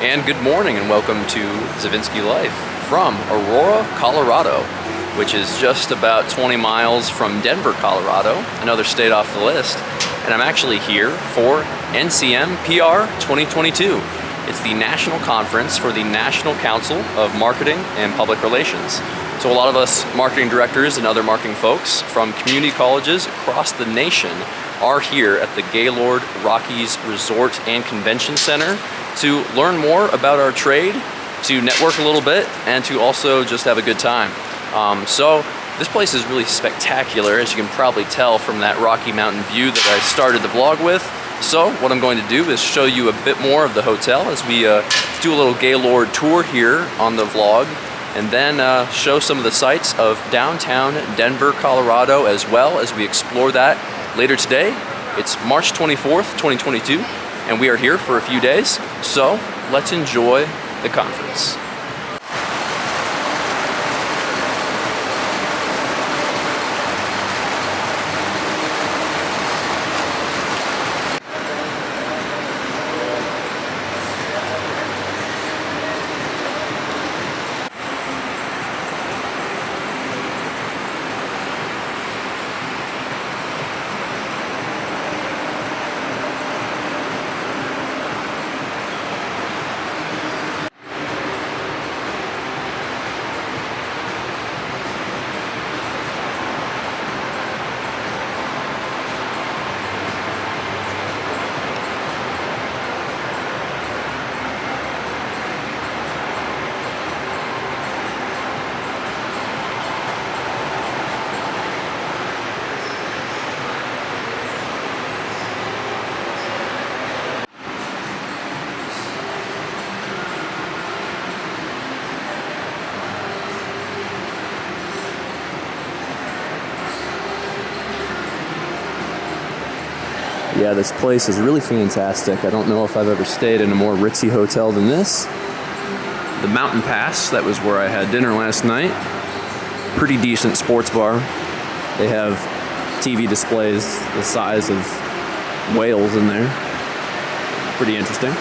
And good morning and welcome to Zavinsky Life from Aurora, Colorado, which is just about 20 miles from Denver, Colorado, another state off the list. And I'm actually here for NCMPR 2022. It's the national conference for the National Council of Marketing and Public Relations. So a lot of us marketing directors and other marketing folks from community colleges across the nation are here at the Gaylord Rockies Resort and Convention Center to learn more about our trade, to network a little bit, and to also just have a good time. So this place is really spectacular, as you can probably tell from that Rocky Mountain view that I started the vlog with. So what I'm going to do is show you a bit more of the hotel as we do a little Gaylord tour here on the vlog, and then show some of the sights of downtown Denver, Colorado, as well as we explore that later today. It's March 24th, 2022, and we are here for a few days, so let's enjoy the conference. Yeah, this place is really fantastic. I don't know if I've ever stayed in a more ritzy hotel than this. The Mountain Pass, that was where I had dinner last night. Pretty decent sports bar. They have TV displays the size of whales in there. Pretty interesting.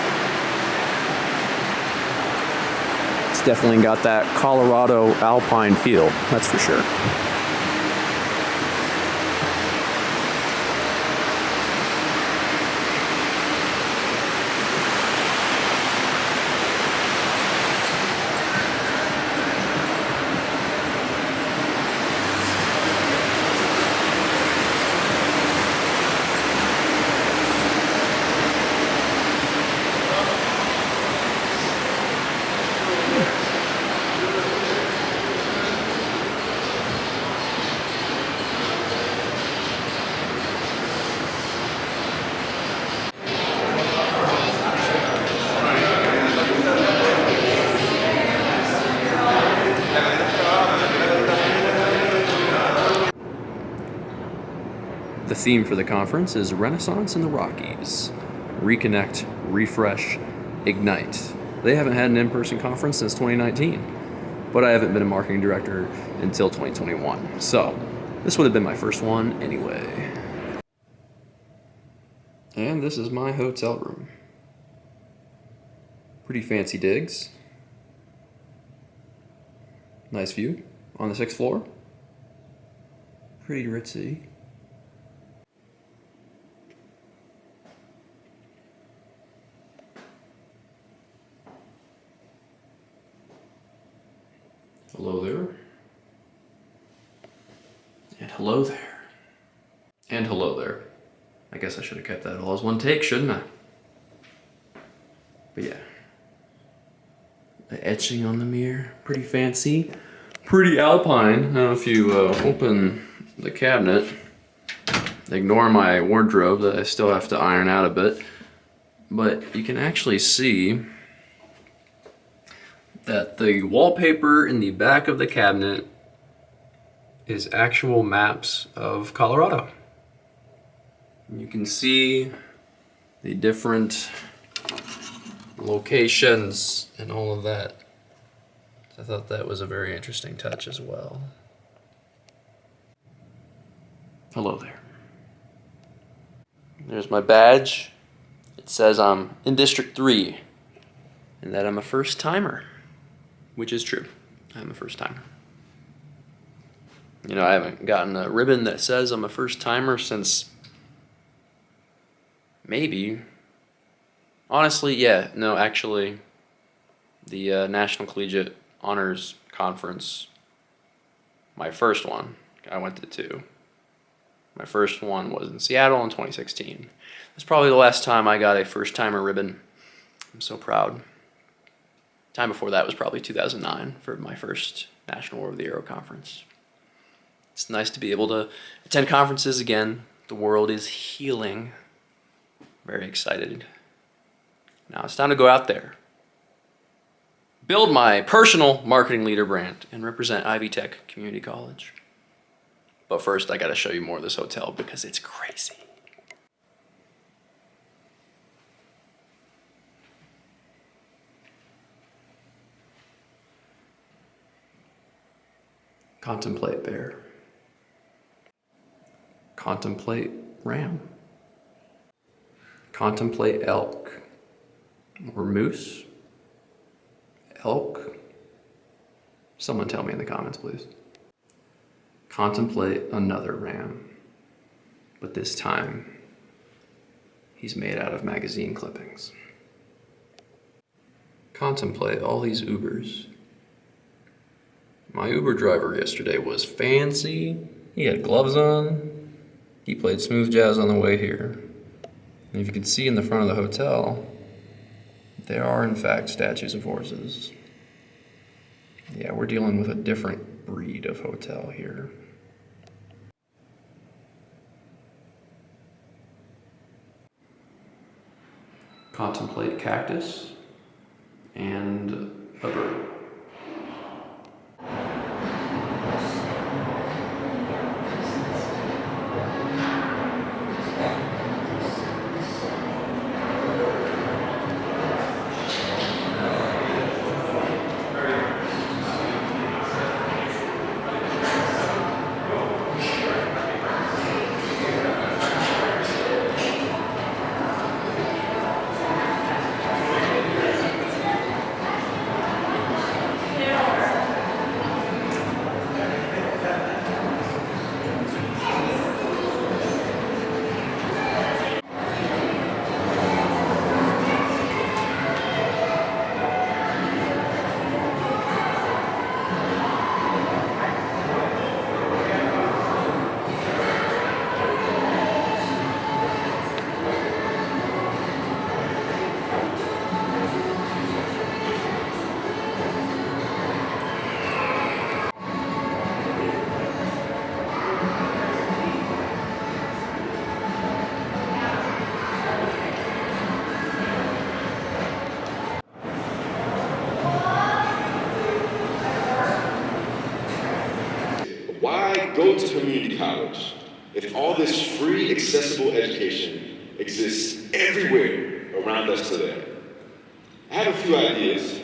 It's definitely got that Colorado alpine feel, that's for sure. The theme for the conference is Renaissance in the Rockies. Reconnect, refresh, ignite. They haven't had an in-person conference since 2019, but I haven't been a marketing director until 2021, so this would have been my first one anyway. And this is my hotel room. Pretty fancy digs. Nice view on the 6th floor. Pretty ritzy. Hello there. And hello there. And hello there. I guess I should have kept that all as one take, shouldn't I? But yeah. The etching on the mirror, pretty fancy. Pretty alpine. Now if you open the cabinet, ignore my wardrobe that I still have to iron out a bit, but you can actually see that the wallpaper in the back of the cabinet is actual maps of Colorado. You can see the different locations and all of that. I thought that was a very interesting touch as well. Hello there. There's my badge. It says I'm in District 3. and that I'm a first timer, which is true. I'm a first timer. You know, I haven't gotten a ribbon that says I'm a first timer since maybe, honestly, yeah, no, actually, the National Collegiate Honors Conference, my first one, I went to two. My first one was in Seattle in 2016. That's probably the last time I got a first timer ribbon. I'm so proud. Time before that was probably 2009 for my first National War of the Arrow conference. It's nice to be able to attend conferences again. The world is healing. Very excited. Now it's time to go out there, build my personal marketing leader brand, and represent Ivy Tech Community College. But first, I gotta show you more of this hotel because it's crazy. Contemplate bear. Contemplate ram. Contemplate elk. Or moose. Elk. Someone tell me in the comments, please. Contemplate another ram. But this time, he's made out of magazine clippings. Contemplate all these Ubers. My Uber driver yesterday was fancy. He had gloves on. He played smooth jazz on the way here. And if you can see in the front of the hotel, there are in fact statues of horses. Yeah, we're dealing with a different breed of hotel here. Contemplate cactus and a bird. Why go to community college if all this free, accessible education exists everywhere around us today? I have a few ideas,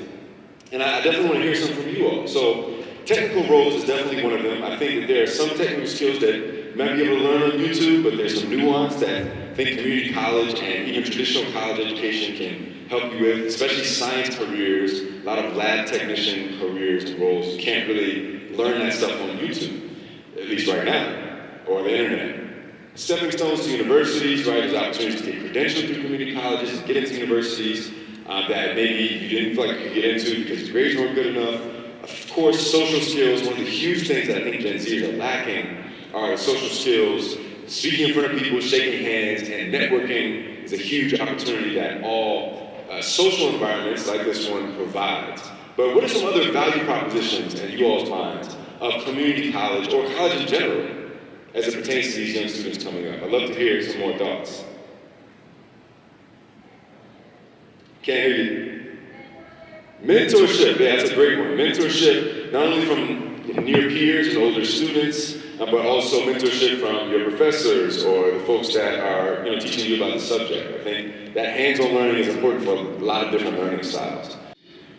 and I definitely want to hear some from you all. So technical roles is definitely one of them. I think that there are some technical skills that you might be able to learn on YouTube, but there's some nuance that I think community college and even traditional college education can help you with, especially science careers, a lot of lab technician careers and roles. You can't really learn that stuff on YouTube, at least right now, or on the internet. Stepping stones to universities, right? There's opportunities to get credentialed through community colleges, get into universities that maybe you didn't feel like you could get into because your grades weren't good enough. Of course, social skills, one of the huge things that I think Gen Zers are lacking are social skills. Speaking in front of people, shaking hands, and networking is a huge opportunity that all social environments like this one provides. But what are some other value propositions in you all's minds of community college or college in general as it pertains to these young students coming up? I'd love to hear some more thoughts. Can't hear you. Mentorship, yeah, that's a great one. Mentorship, not only from near peers and older students, but also mentorship from your professors or the folks that are teaching you about the subject. I think that hands-on learning is important for a lot of different learning styles,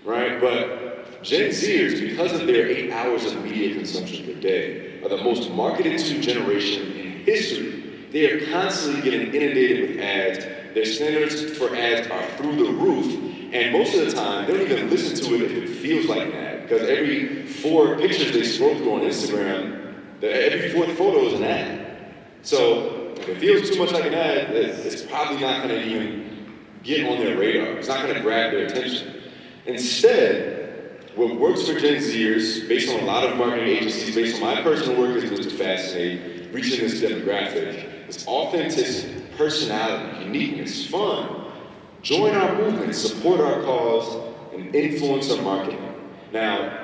right? But Gen Zers, because of their 8 hours of media consumption per day, are the most marketed to generation in history. They are constantly getting inundated with ads. Their standards for ads are through the roof, And most of the time, they don't even listen to it if it feels like an ad, because every 4 pictures they scroll through on Instagram, every 4th photo is an ad. So if it feels too much like an ad, it's probably not going to even get on their radar. It's not going to grab their attention. Instead, what works for Gen Zers, based on a lot of marketing agencies, based on my personal work as Mr. Fascinate, reaching this demographic, is authenticity, personality, uniqueness, fun. Join our movement, support our cause, and influence our marketing. Now,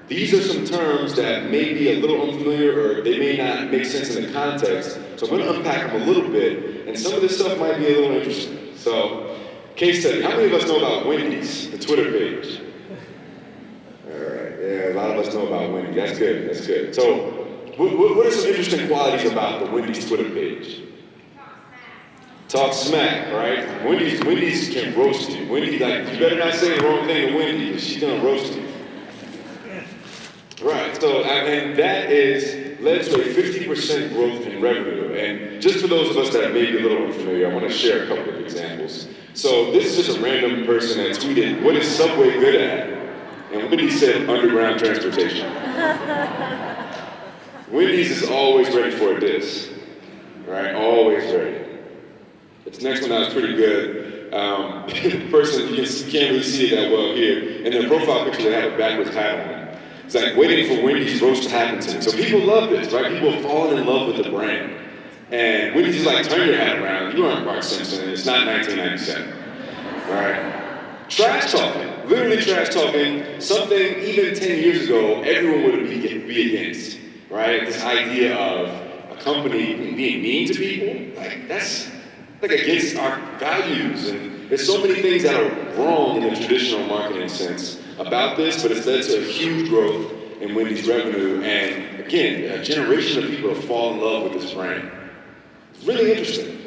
these are some terms that may be a little unfamiliar or they may not make sense in the context, so I'm going to unpack them a little bit, and some of this stuff might be a little interesting. So, case study. How many of us know about Wendy's, the Twitter page? All right, yeah, a lot of us know about Wendy's. That's good, that's good. So, what are some interesting qualities about the Wendy's Twitter page? Talk smack, right? Wendy's can roast you. Wendy, like, you better not say the wrong thing to Wendy, because she's gonna roast you. Right, so, and that is led to a 50% growth in revenue. And just for those of us that may be a little unfamiliar, I want to share a couple of examples. So this is just a random person that tweeted, "What is Subway good at?" And Wendy's said, "Underground transportation." Wendy's is always ready for a diss, right? Always ready. This next one was pretty good. The person, you can't really see it that well here. In their profile picture, they have a backwards hat on. It's like waiting for Wendy's roast to happen to me. So people love this, right? People have fallen in love with the brand. And Wendy's is like, turn your hat around. You aren't Bart Simpson, and it's not 1997. All right? Trash talking. Literally trash talking. Something even 10 years ago, everyone would be against, right? This idea of a company being mean to people. Like, that's like against our values, and there's so many things that are wrong in the traditional marketing sense about this, but it's led to a huge growth in Wendy's revenue, and again, a generation of people have fallen in love with this brand. It's really interesting.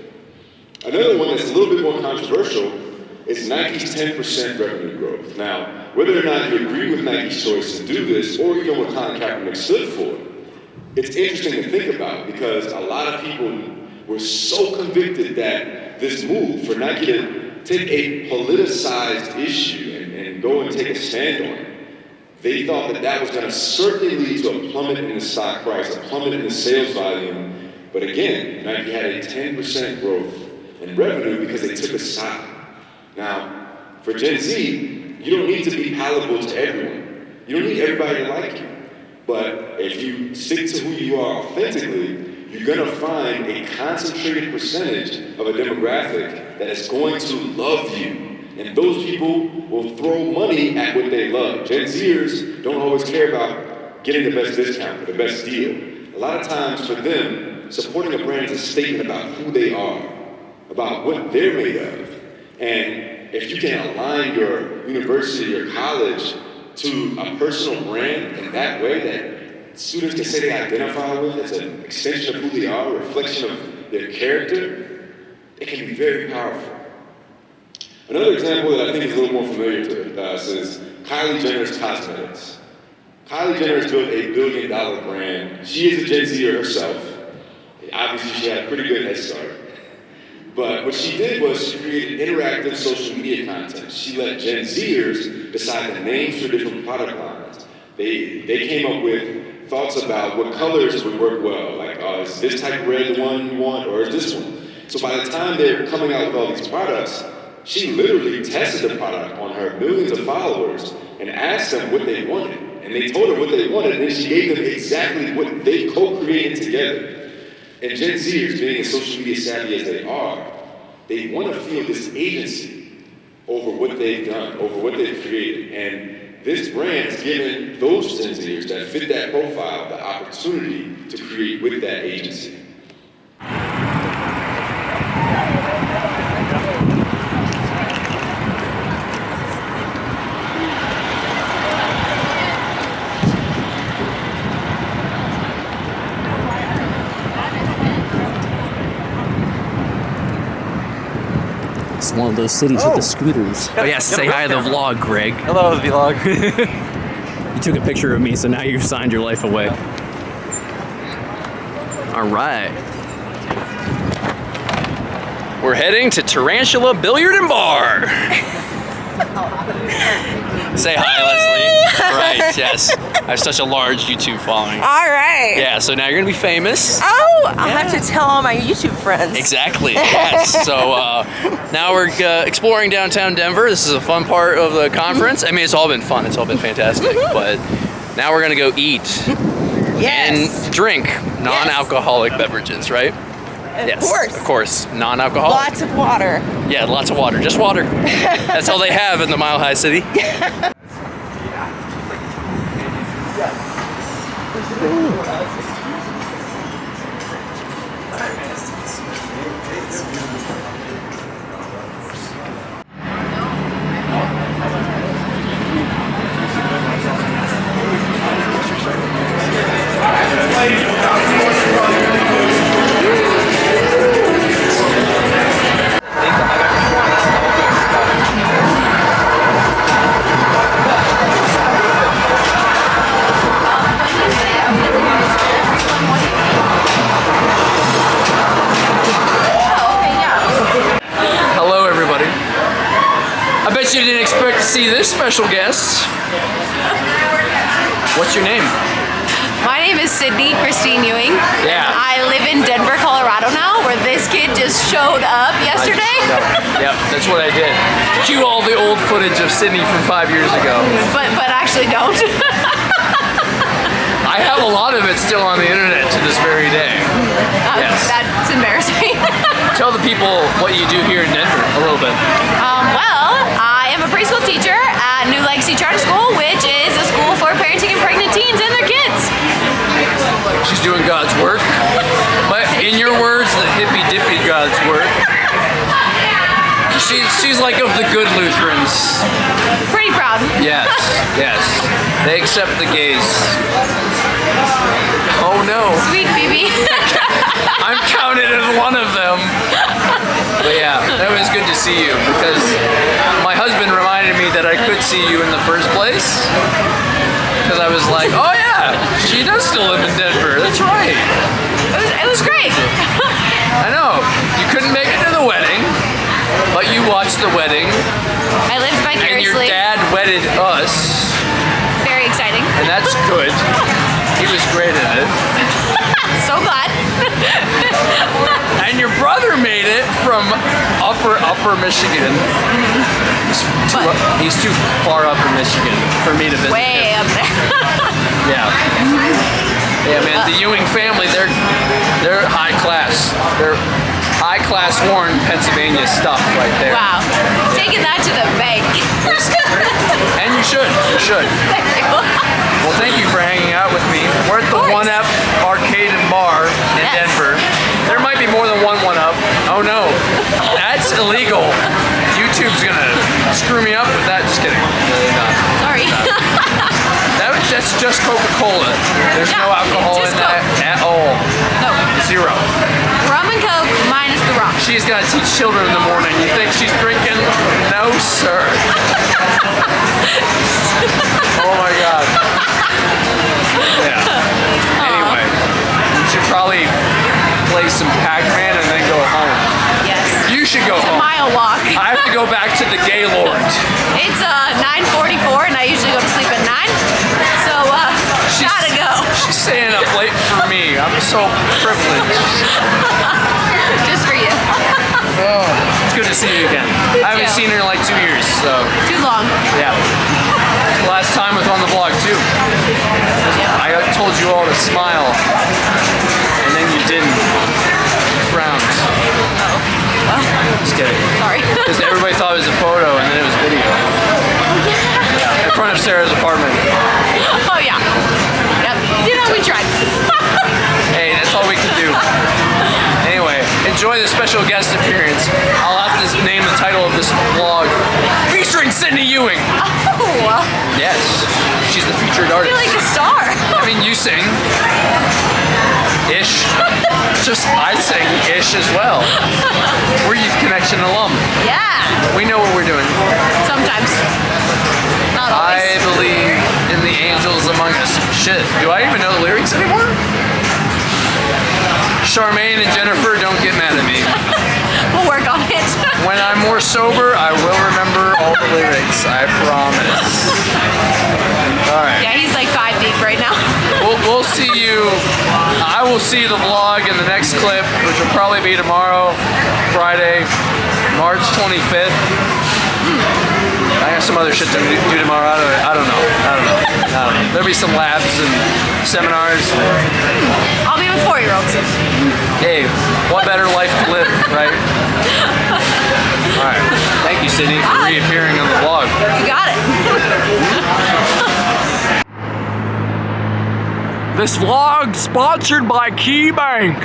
Another one that's a little bit more controversial is Nike's 10% revenue growth. Now, whether or not you agree with Nike's choice to do this, or even what Colin Kaepernick stood for, it's interesting to think about, because a lot of people were so convicted that this move for Nike to take a politicized issue and go and take a stand on it, they thought that that was going to certainly lead to a plummet in the stock price, a plummet in the sales volume. But again, Nike had a 10% growth in revenue because they took a side. Now, for Gen Z, you don't need to be palatable to everyone. You don't need everybody to like you. But if you stick to who you are authentically, you're gonna find a concentrated percentage of a demographic that is going to love you. And those people will throw money at what they love. Gen Zers don't always care about getting the best discount or the best deal. A lot of times for them, supporting a brand is a statement about who they are, about what they're made of. And if you can align your university or college to a personal brand in that way that students can say they identify with, as an extension of who they are, a reflection of their character, it can be very powerful. Another example that I think is a little more familiar to us is Kylie Jenner's cosmetics. Kylie Jenner has built a $1 billion brand. She is a Gen Zer herself. Obviously, she had a pretty good head start. But what she did was she created interactive social media content. She let Gen Zers decide the names for different product lines. They came up with thoughts about what colors would work well. Like, is this type of red the one you want, or is this one? So by the time they're coming out with all these products, she literally tested the product on her millions of followers and asked them what they wanted. And they told her what they wanted, and then she gave them exactly what they co-created together. And Gen Zers, being as social media savvy as they are, they want to feel this agency over what they've done, over what they've created. And this brand has given those Gen Zers that fit that profile the opportunity to create with that agency. It's one of those cities with the scooters. Oh yeah, say hi to the vlog, Greg. Hello, vlog. You took a picture of me, so now you've signed your life away. All right. We're heading to Tarantula Billiard and Bar. Say hi, Leslie. Right, yes. I have such a large YouTube following. All right. Yeah, so now you're gonna be famous. Oh, I'll have to tell all my YouTube friends. Exactly, yes. So now we're exploring downtown Denver. This is a fun part of the conference. I mean, it's all been fun. It's all been fantastic. But now we're gonna go eat and drink non-alcoholic beverages, right? Of course, non-alcoholic. Lots of water. Yeah, lots of water. Just water. That's all they have in the Mile High City. You didn't expect to see this special guest. What's your name? My name is Sydney Christine Ewing. Yeah. I live in Denver, Colorado now, where this kid just showed up yesterday. Yep, that's what I did. Cue all the old footage of Sydney from 5 years ago. But actually don't. I have a lot of it still on the internet to this very day. Yes. That's embarrassing. Tell the people what you do here in Denver a little bit. Well, I am a preschool teacher at New Legacy Charter School, which is a school for parenting and pregnant teens and their kids. She's doing God's work. But in your words, the hippy dippy God's work. She's like of the good Lutherans. Pretty proud. Yes, yes. They accept the gays. Oh no. Sweet Phoebe. I'm counted as one of them. But yeah, that was good to see you because my husband reminded me that I could see you in the first place. Because I was like, oh yeah, she does still live in Denver. That's right. It was great. I know. You couldn't make it to the wedding, but you watched the wedding. I lived And your vicariously. dad wedded us. Very exciting. And that's good. He was great at it. So glad. And your brother made it from upper Michigan. He's too far up in Michigan for me to visit Way him. up there. Yeah, man. The Ewing family, they're high class. They're high class Warren, Pennsylvania stuff right there. Wow. Taking that to the bank. And you should. You should. Well, thank you for hanging out with me. We're at the 1UP Arcade and Bar in Denver. There might be more than one 1UP. Oh no, that's illegal. YouTube's gonna screw me up with that. Just kidding. Really not. Sorry. That's just Coca-Cola. There's no alcohol in that at all. No. Zero. Rum and Coke minus the rock. She's gonna teach children in the morning. You think she's drinking? No, sir. Oh my God. Yeah. Anyway, we should probably play some Pac-Man and then go home. Yes. You should go It's a home. mile walk. I have to go back to the Gaylord. It's 9:44 and I usually go to sleep at 9. So gotta go. She's staying up late for me. I'm so privileged. Just for you. Oh, it's good to see you again. I haven't seen her in like 2 years, so Too long. yeah. Last time was on the vlog too. I told you all to smile, and then you didn't. You frowned. Just kidding. Sorry. Because everybody thought it was a photo, and then it was video. Yeah, in front of Sarah's apartment. Oh yeah. Yep. You know, we tried. Hey, that's all we can do. Anyway, enjoy the special guest appearance. I'll have to name the title of this vlog featuring Sydney Ewing. Oh. Yes, she's the featured I artist. feel like a star. I mean, you sing. Ish. Just I sing ish as well. We're Youth Connection alum. Yeah. We know what we're doing. Sometimes. Not always. I believe in the angels among us. Shit, do I even know the lyrics anymore? Charmaine and Jennifer, don't get mad at me. We'll work on it. When I'm more sober, I will remember all the lyrics, I promise. All right. Yeah, he's like 5 deep right now. We'll see you. I will see the vlog in the next clip, which will probably be tomorrow, Friday, March 25th. I have some other shit to do tomorrow. I don't know. There'll be some labs and seminars. I'll be with 4-year-olds. Hey, what better life to live, right? All right. Thank you, Sydney, for reappearing on the vlog. You got it. This vlog sponsored by KeyBank.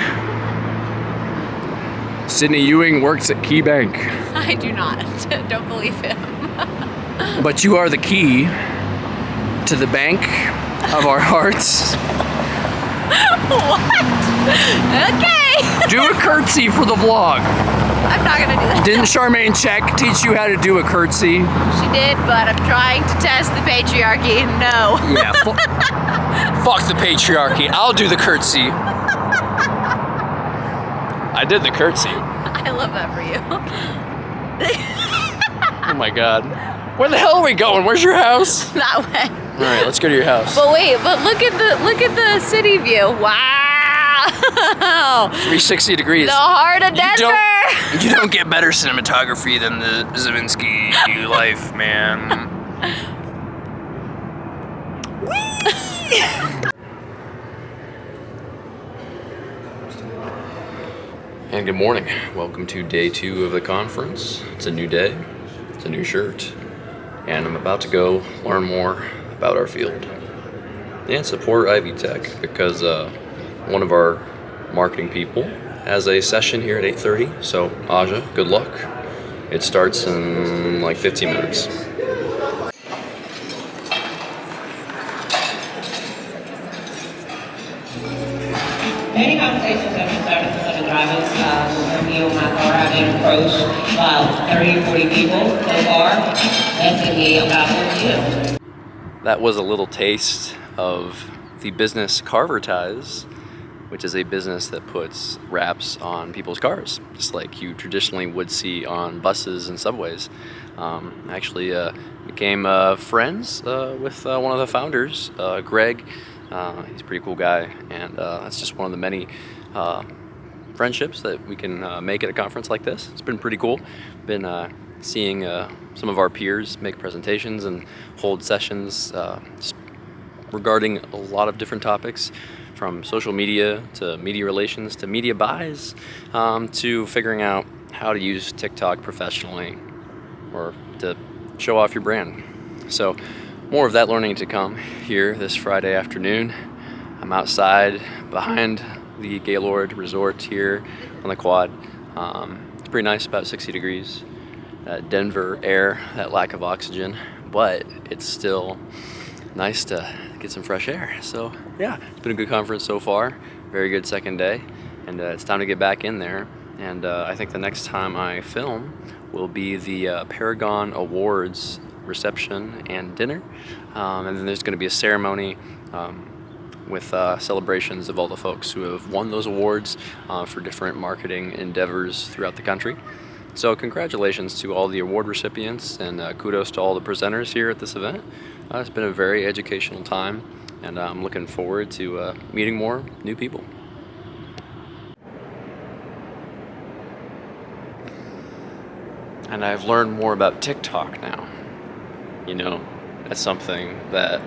Sydney Ewing works at KeyBank, I do not. Don't believe him. but you are the key to the bank of our hearts. What? Okay. Do a curtsy for the vlog. I'm not gonna do that. Didn't Charmaine Check teach you how to do a curtsy? She did, but I'm trying to test the patriarchy. No. Yeah. Fuck the patriarchy. I'll do the curtsy. I did the curtsy. I love that for you. Oh my god. Where the hell are we going? Where's your house? That way. All right, let's go to your house. But wait, look at the city view. Wow. 360 degrees. The heart of Denver. You don't get better cinematography than the Zavinsky life, man. And good morning. Welcome to day 2 of the conference. It's a new day. It's a new shirt. And I'm about to go learn more about our field. And support Ivy Tech because one of our marketing people has a session here at 8:30. So Aja, good luck. It starts in like 15 minutes. Many conversations have been started with the drivers from me on my car. I've been approached about 30, 40 people so far, asking me about what we do. That was a little taste of the business Carvertise, which is a business that puts wraps on people's cars, just like you traditionally would see on buses and subways. Actually became friends with one of the founders, Greg. He's a pretty cool guy, and that's just one of the many friendships that we can make at a conference like this. It's been pretty cool. Been seeing some of our peers make presentations and hold sessions just regarding a lot of different topics, from social media to media relations to media buys, to figuring out how to use TikTok professionally or to show off your brand. So more of that learning to come here this Friday afternoon. I'm outside behind the Gaylord Resort here on the quad. It's pretty nice, about 60 degrees. That Denver air, that lack of oxygen, but it's still nice to get some fresh air. So yeah, it's been a good conference so far. Very good second day, and it's time to get back in there. And I think the next time I film will be the Paragon Awards reception and dinner, and then there's going to be a ceremony with celebrations of all the folks who have won those awards for different marketing endeavors throughout the country. So congratulations to all the award recipients, and kudos to all the presenters here at this event. It's been a very educational time, and I'm looking forward to meeting more new people. And I've learned more about TikTok now. You know, that's something that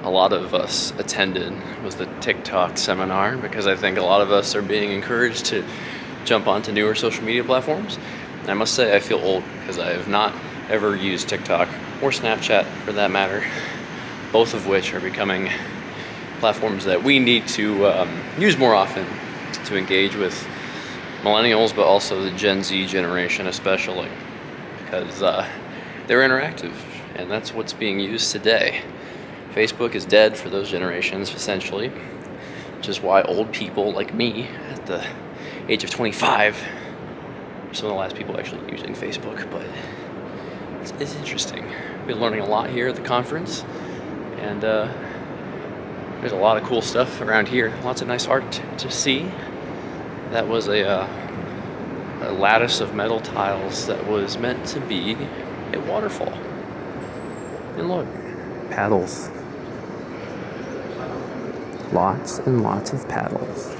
a lot of us attended, was the TikTok seminar, because I think a lot of us are being encouraged to jump onto newer social media platforms. And I must say I feel old because I have not ever used TikTok or Snapchat for that matter, both of which are becoming platforms that we need to use more often to engage with millennials, but also the Gen Z generation especially, because they're interactive, and that's what's being used today. Facebook is dead for those generations, essentially, which is why old people like me, at the age of 25, are some of the last people actually using Facebook, but it's interesting. We've been learning a lot here at the conference, and there's a lot of cool stuff around here. Lots of nice art to see. That was a lattice of metal tiles that was meant to be a waterfall. And look, paddles. Lots and lots of paddles.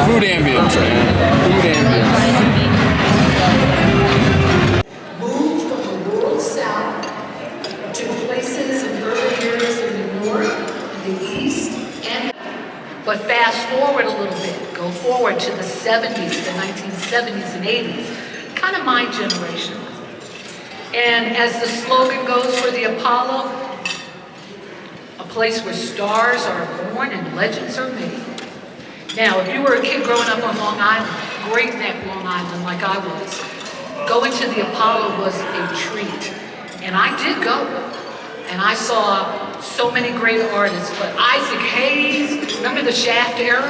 Food ambience, man. Food ambience. Moved from the rural south to places in urban areas in the north, the east, and but fast forward a little bit, go forward to the 70s, the 1970s and 80s, kind of my generation. And as the slogan goes for the Apollo, a place where stars are born and legends are made. Now, if you were a kid growing up on Long Island, Great Neck, Long Island, like I was, going to the Apollo was a treat. And I did go. And I saw so many great artists, but Isaac Hayes, remember the Shaft era?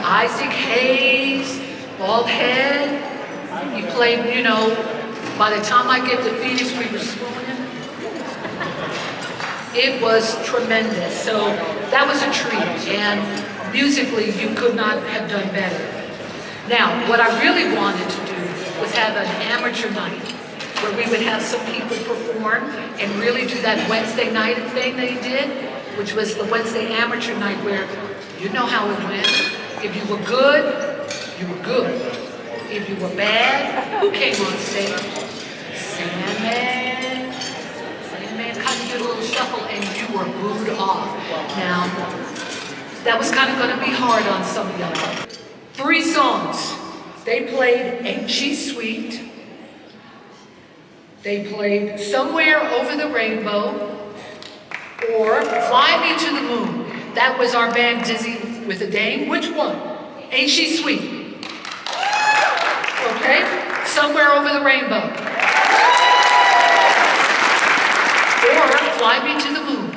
Isaac Hayes, bald head. He played, you know, by the time I get to Phoenix, we were swooning. It was tremendous. So that was a treat. And musically, you could not have done better. Now, what I really wanted to do was have an amateur night where we would have some people perform and really do that Wednesday night thing they did, which was the Wednesday amateur night where you know how it went. If you were good, you were good. If you were bad, who came on stage? Sandman. Sandman kind of did a little shuffle and you were booed off. Now, that was kind of going to be hard on some of y'all. 3 songs. They played Ain't She Sweet. They played Somewhere Over the Rainbow or Fly Me to the Moon. That was our band Dizzy with a Dame. Which one? Ain't She Sweet? Okay. Somewhere Over the Rainbow. Or Fly Me to the Moon.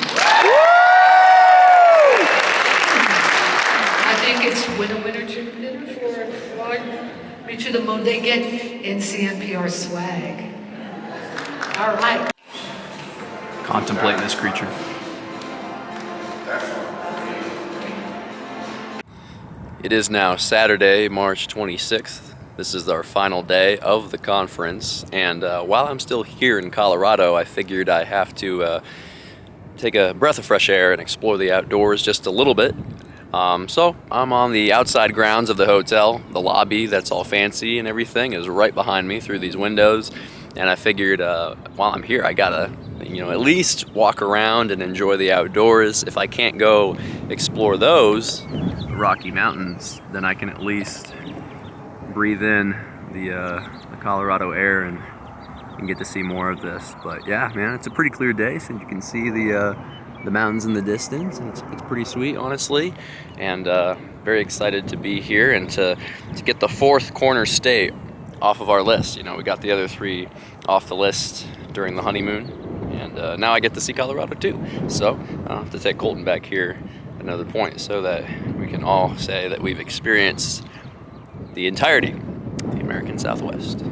I think it's winner, chicken dinner for Fly Me to the Moon. They get NCMPR swag. All right. Contemplating this creature. It is now Saturday, March 26th. This is our final day of the conference. And while I'm still here in Colorado, I figured I have to take a breath of fresh air and explore the outdoors just a little bit. So I'm on the outside grounds of the hotel. The lobby that's all fancy and everything is right behind me through these windows. And I figured while I'm here, I gotta, at least walk around and enjoy the outdoors. If I can't go explore those Rocky Mountains, then I can at least breathe in the Colorado air and get to see more of this. But yeah, man, it's a pretty clear day, so you can see the mountains in the distance, and it's pretty sweet, honestly. And very excited to be here and to get the 4th corner state off of our list. We got the other 3 off the list during the honeymoon, and now I get to see Colorado too. So I'll have to take Colton back here at another point so that we can all say that we've experienced the entirety of the American Southwest.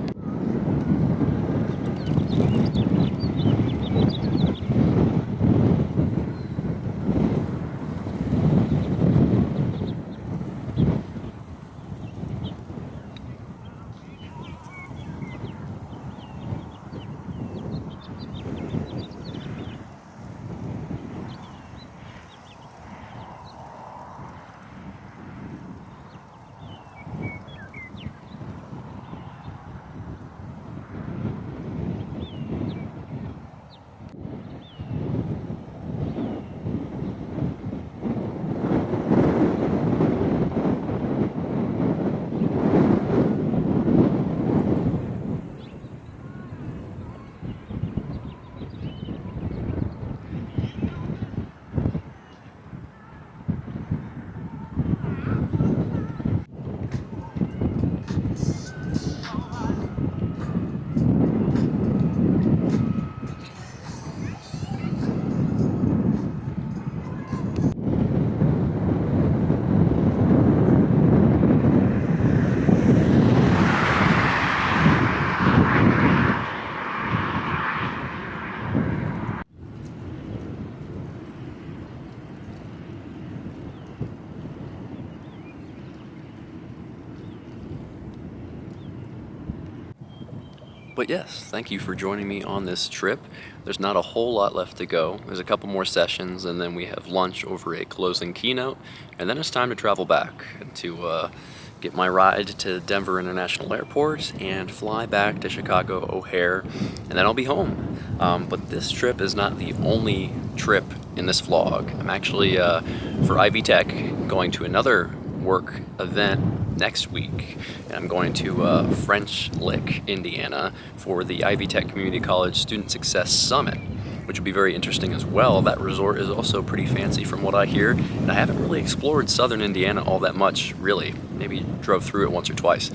But yes, thank you for joining me on this trip. There's not a whole lot left to go. There's a couple more sessions, and then we have lunch over a closing keynote, and then it's time to travel back and to get my ride to Denver International Airport and fly back to Chicago O'Hare, and then I'll be home. But this trip is not the only trip in this vlog. I'm actually, for Ivy Tech, going to another work event next week, and I'm going to French Lick, Indiana for the Ivy Tech Community College Student Success Summit, which will be very interesting as well. That resort is also pretty fancy from what I hear, and I haven't really explored southern Indiana all that much, really. Maybe drove through it once or twice.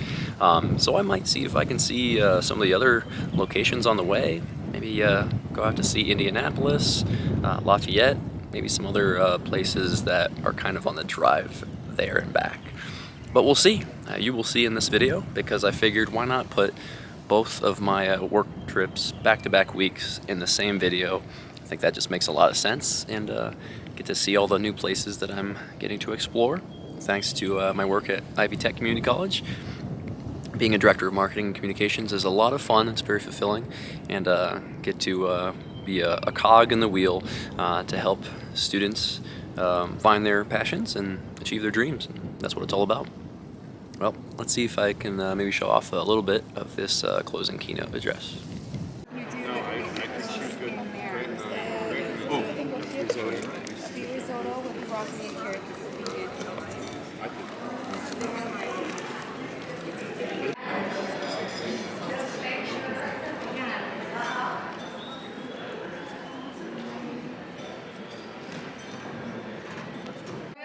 So I might see if I can see some of the other locations on the way. Maybe go out to see Indianapolis, Lafayette, maybe some other places that are kind of on the drive there and back. But we'll see. You will see in this video, because I figured why not put both of my work trips back-to-back weeks in the same video. I think that just makes a lot of sense, and get to see all the new places that I'm getting to explore thanks to my work at Ivy Tech Community College. Being a director of marketing and communications is a lot of fun. It's very fulfilling, and get to be a cog in the wheel to help students find their passions and achieve their dreams. That's what it's all about. Well, let's see if I can maybe show off a little bit of this closing keynote address.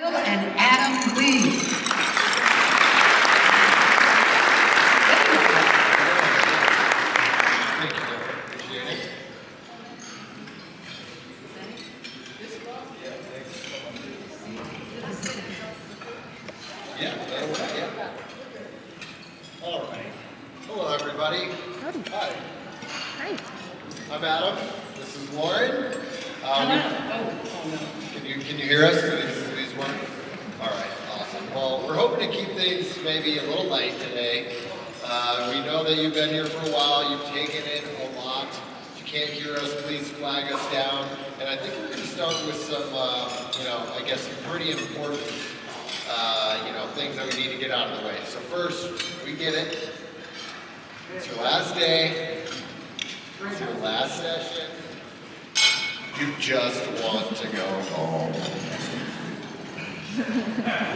And Adam Lee. All right. Hello, everybody. Hi. Hi. I'm Adam. This is Lauren. Can you hear us? These work? All right. Awesome. Well, we're hoping to keep things maybe a little light today. We know that you've been here for a while. You've taken in a lot. If you can't hear us, please flag us down. And I think we're going to start with some, I guess some pretty important things that we need to get out of the way. So first, we get it. It's your last day. It's your last session. You just want to go home.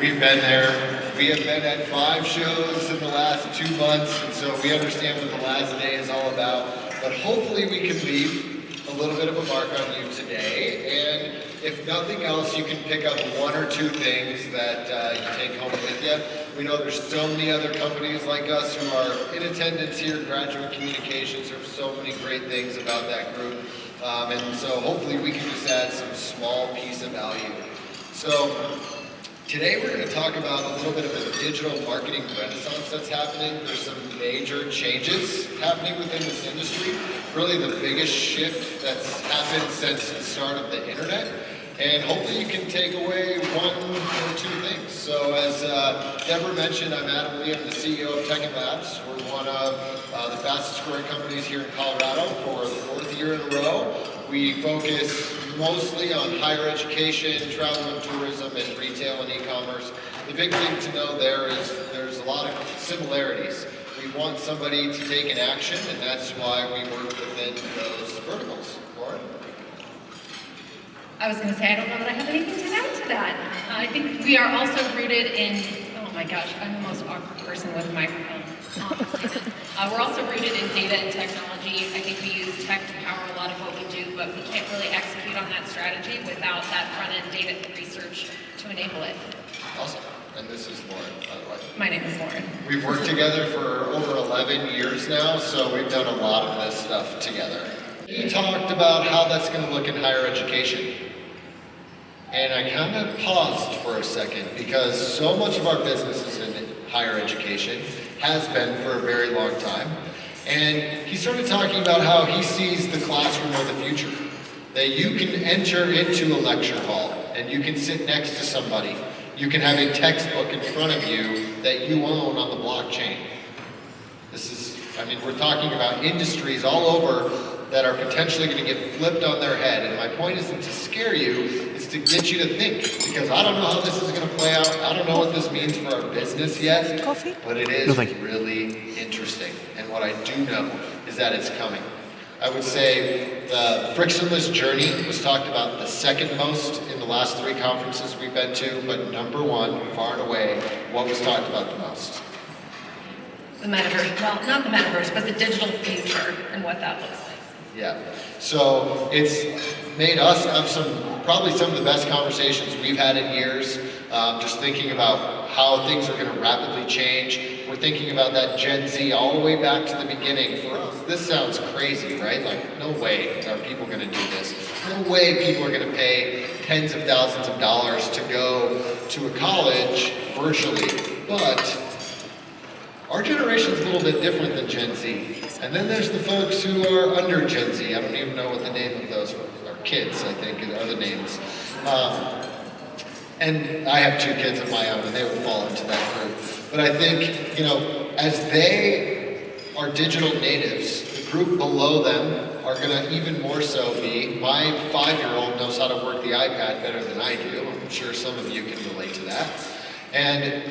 We've been there. We have been at 5 shows in the last 2 months, and so we understand what the last day is all about. But hopefully we can leave a little bit of a mark on you today, and if nothing else, you can pick up 1 or 2 things that you take home with you. We know there's so many other companies like us who are in attendance here at Graduate Communications. There's so many great things about that group. And so hopefully we can just add some small piece of value. So today we're going to talk about a little bit of a digital marketing renaissance that's happening. There's some major changes happening within this industry. Really the biggest shift that's happened since the start of the internet. And hopefully you can take away 1 or 2 things. So as Deborah mentioned, I'm Adam Lee. I'm the CEO of Tech and Labs. We're one of the fastest growing companies here in Colorado for the 4th year in a row. We focus mostly on higher education, travel and tourism, and retail and e-commerce. The big thing to know there is there's a lot of similarities. We want somebody to take an action, and that's why we work within those verticals. Lauren? I was going to say, I don't know that I have anything to add to that. I think we are also rooted in, oh my gosh, I'm the most awkward person with a microphone. We're also rooted in data and technology. I think we use tech to power a lot of what we do, but we can't really execute on that strategy without that front-end data and research to enable it. Awesome. And this is Lauren, by the way. My name is Lauren. We've worked together for over 11 years now, so we've done a lot of this stuff together. He talked about how that's going to look in higher education. And I kind of paused for a second because so much of our business is in higher education, has been for a very long time. And he started talking about how he sees the classroom of the future. That you can enter into a lecture hall and you can sit next to somebody. You can have a textbook in front of you that you own on the blockchain. This is I mean, we're talking about industries all over that are potentially going to get flipped on their head. And my point isn't to scare you, it's to get you to think. Because I don't know how this is going to play out. I don't know what this means for our business yet. Coffee? But it is really interesting. And what I do know is that it's coming. I would say the frictionless journey was talked about the second most in the last 3 conferences we've been to, but number 1, far and away, what was talked about the most? The metaverse, well, not the metaverse, but the digital future and what that looks like. Yeah, so it's made us have probably some of the best conversations we've had in years, just thinking about how things are going to rapidly change. We're thinking about that Gen Z all the way back to the beginning. For us, this sounds crazy, right? Like, no way are people going to do this. No way people are going to pay tens of thousands of dollars to go to a college virtually. But our generation's a little bit different than Gen Z. And then there's the folks who are under Gen Z. I don't even know what the name of those are. Kids, I think, are the names. And I have 2 kids of my own, and they would fall into that group. But I think, you know, as they are digital natives, the group below them are going to even more so be. My 5-year-old knows how to work the iPad better than I do. I'm sure some of you can relate to that. And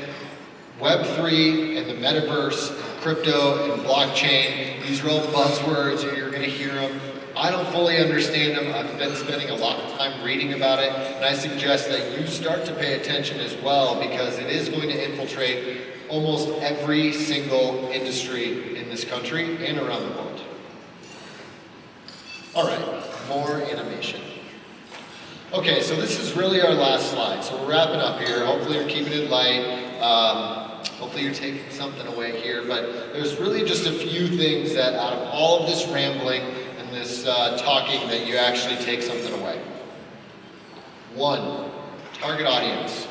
Web3 and the metaverse, and crypto and blockchain, these are all buzzwords, and you're going to hear them. I don't fully understand them. I've been spending a lot of time reading about it, and I suggest that you start to pay attention as well, because it is going to infiltrate almost every single industry in this country and around the world. All right, more animation. Okay, so this is really our last slide. So we're wrapping up here. Hopefully you're keeping it light. Hopefully you're taking something away here. But there's really just a few things that out of all of this rambling and this talking that you actually take something away. 1, target audience.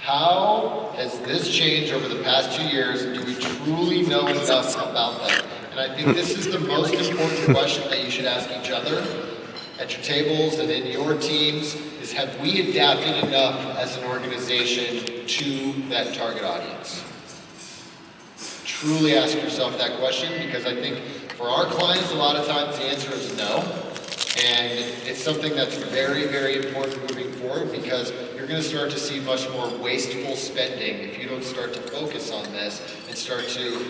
How has this changed over the past 2 years? Do we truly know enough about them? And I think this is the most important question that you should ask each other at your tables and in your teams, is have we adapted enough as an organization to that target audience? Truly ask yourself that question, because I think for our clients, a lot of times the answer is no. And it's something that's very, very important moving forward, because you're going to start to see much more wasteful spending if you don't start to focus on this and start to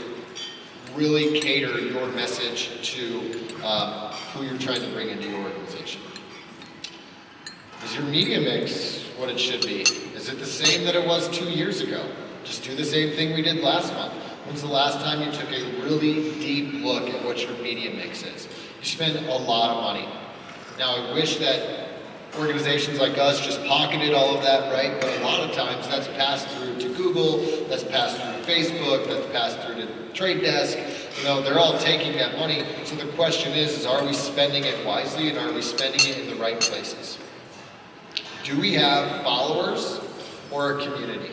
really cater your message to who you're trying to bring into your organization. Is your media mix what it should be? Is it the same that it was 2 years ago? Just do the same thing we did last month. When's the last time you took a really deep look at what your media mix is? You spend a lot of money. Now, I wish that organizations like us just pocketed all of that, right? But a lot of times that's passed through to Google, that's passed through to Facebook, that's passed through to Trade Desk. You know, they're all taking that money. So the question is are we spending it wisely, and are we spending it in the right places? Do we have followers or a community?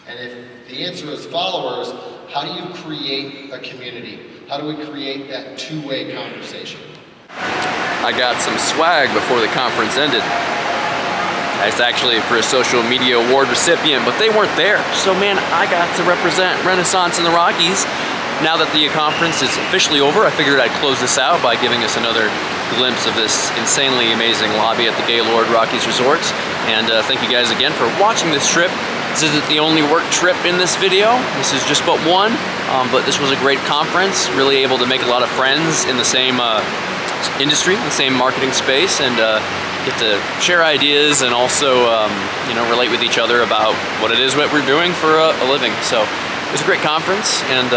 And if the answer is followers, how do you create a community? How do we create that two-way conversation? I got some swag before the conference ended. It's actually for a social media award recipient, but they weren't there. So man, I got to represent Renaissance in the Rockies. Now that the conference is officially over, I figured I'd close this out by giving us another glimpse of this insanely amazing lobby at the Gaylord Rockies Resorts. And thank you guys again for watching this trip. This isn't the only work trip in this video. This is just but one, but this was a great conference. Really able to make a lot of friends in the same industry, the same marketing space, and get to share ideas and also you know, relate with each other about what it is that we're doing for a living. So it was a great conference, and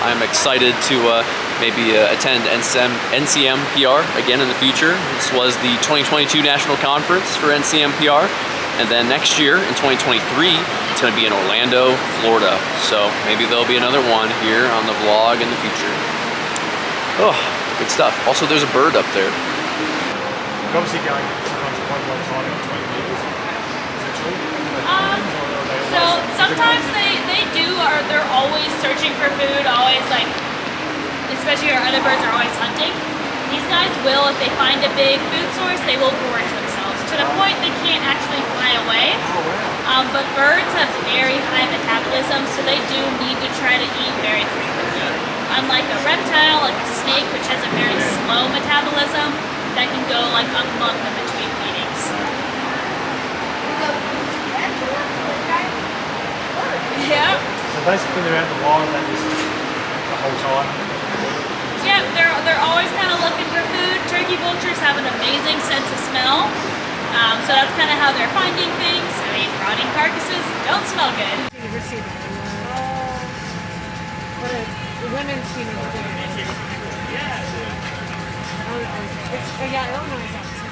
I'm excited to maybe attend NCMPR again in the future. This was the 2022 National Conference for NCMPR, and then next year in 2023 it's going to be in Orlando, Florida. So maybe there'll be another one here on the vlog in the future. Oh, good stuff. Also, there's a bird up there. You're obviously going sometimes quite a long time in between meetings, essentially. So sometimes they do, or they're always searching for food, always like, especially our other birds are always hunting. These guys will, if they find a big food source, they will gorge themselves to the point they can't actually fly away. But birds have very high metabolism, so they do need to try to eat very frequently. unlike a reptile, like a snake, which has a very slow metabolism, that can go like a month in between feedings. Yeah. So basically they're out in the wild like this the whole time. Yeah, they're always kind of looking for food. Turkey vultures have an amazing sense of smell. So that's kind of how they're finding things. I mean, rotting carcasses don't smell good. The women's team is doing it. Yeah, Illinois is out too.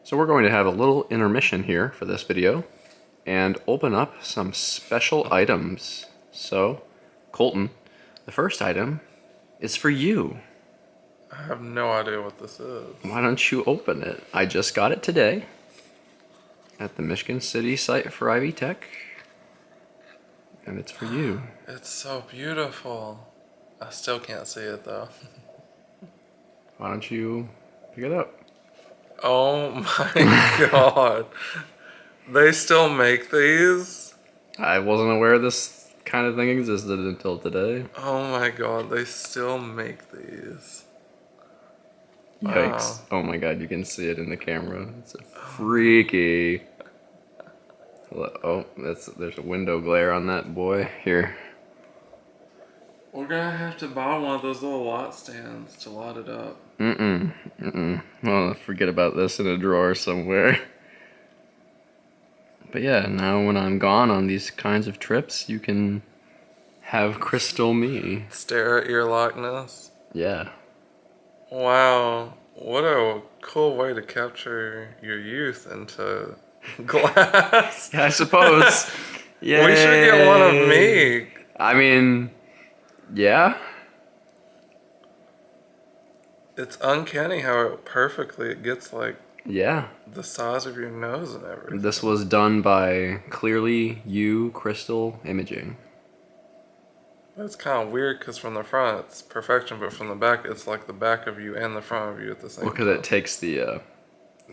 So we're going to have a little intermission here for this video and open up some special items. So, Colton, the first item is for you. I have no idea what this is. Why don't you open it? I just got it today at the Michigan City site for Ivy Tech, and it's for you. It's so beautiful. I still can't see it though. Why don't you pick it up? Oh my god. They still make these? I wasn't aware this kind of thing existed until today. Oh my god, they still make these. Yikes. Wow. Oh my god, you can see it in the camera. It's freaky. Oh, there's a window glare on that boy. Here. We're gonna have to buy one of those little light stands to light it up. Well, forget about this in a drawer somewhere. But yeah, now when I'm gone on these kinds of trips, you can have crystal me. Stare at your likeness? Yeah. Wow, what a cool way to capture your youth into glass. I suppose. Yeah. We should get one of me. I mean, yeah. It's uncanny how perfectly it gets like Yeah. the size of your nose and everything. This was done by Clearly You Crystal Imaging. It's kind of weird because from the front it's perfection, but from the back it's like the back of you and the front of you at the same Well, time. because it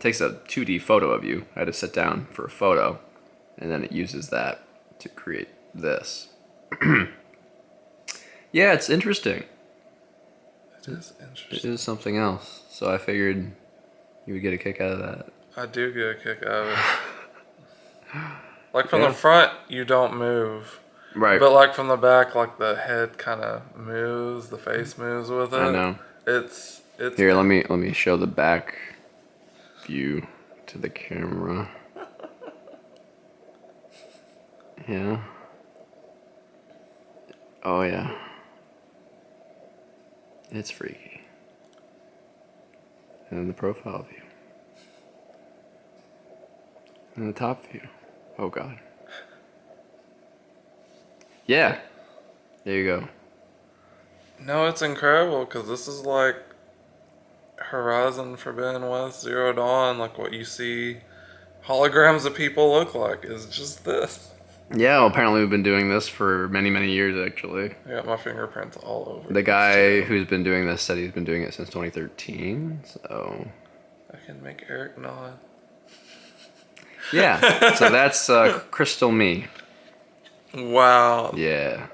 takes a 2D photo of you. I had to sit down for a photo, and then it uses that to create this. Yeah, it's interesting. It is interesting. It is something else. So I figured you would get a kick out of that. I do get a kick out of it. Like from the front, you don't move. Right. But like from the back, like the head kind of moves, the face moves with it. I know. It's Here, let me show the back view to the camera. Yeah. Oh yeah. It's freaky. And then the profile view. And the top view. Oh god. Yeah. There you go. No, it's incredible because this is like Horizon Forbidden West, Zero Dawn, like what you see holograms of people look like is just this. Yeah, well, apparently we've been doing this for many, many years actually. I got my fingerprints all over. The guy who's been doing this said he's been doing it since 2013, so... I can make Eric nod. Yeah, so that's Crystal Me. Wow. Yeah.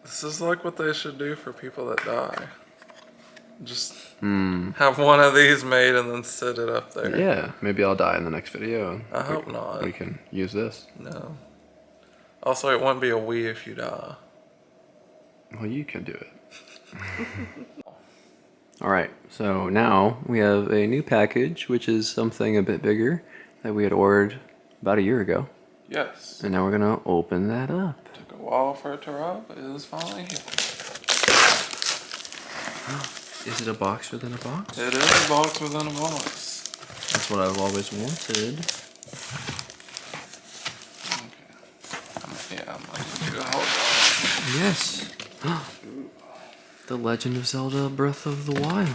This is like what they should do for people that die. Just have one of these made and then sit it up there. Yeah, maybe I'll die in the next video. I hope not. We can use this. No. Also, it wouldn't be a we if you die. Well, you can do it. Alright, so now we have a new package, which is something a bit bigger that we had ordered about a year ago. Yes. And now we're gonna open that up. Took a while for it to arrive, but it is finally here. Is it a box within a box? It is a box within a box. That's what I've always wanted. Yeah, I'm gonna do a whole Yes. The Legend of Zelda Breath of the Wild.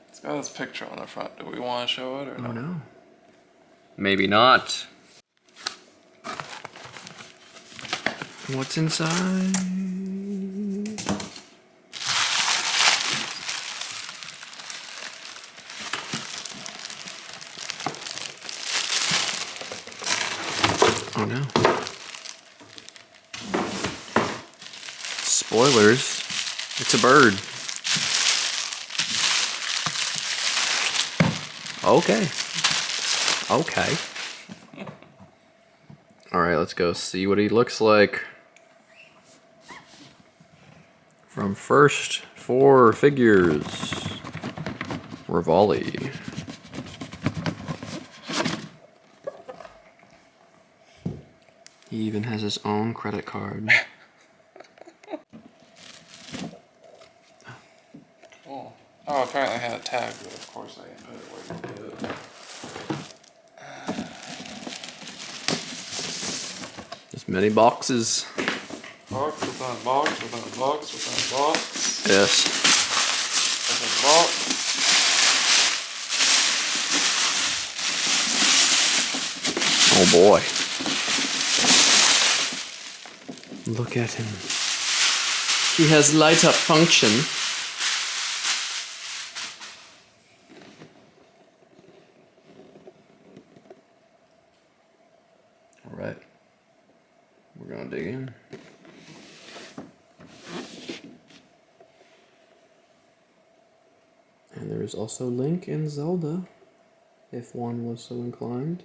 It's got this picture on the front. Do we want to show it or Oh not? no. Maybe not. What's inside? Oh no. Spoilers. It's a bird. Okay. Okay. Alright, let's go see what he looks like. From first 4 figures. Rivali. He even has his own credit card. Cool. Oh, apparently I had a tag, but of course I didn't put it where you did. There's many boxes. Box within a box within a box within a box. Yes. Within a box. Oh boy. Look at him. He has light up function. Alright. We're gonna dig in. And there is also Link and Zelda, if one was so inclined.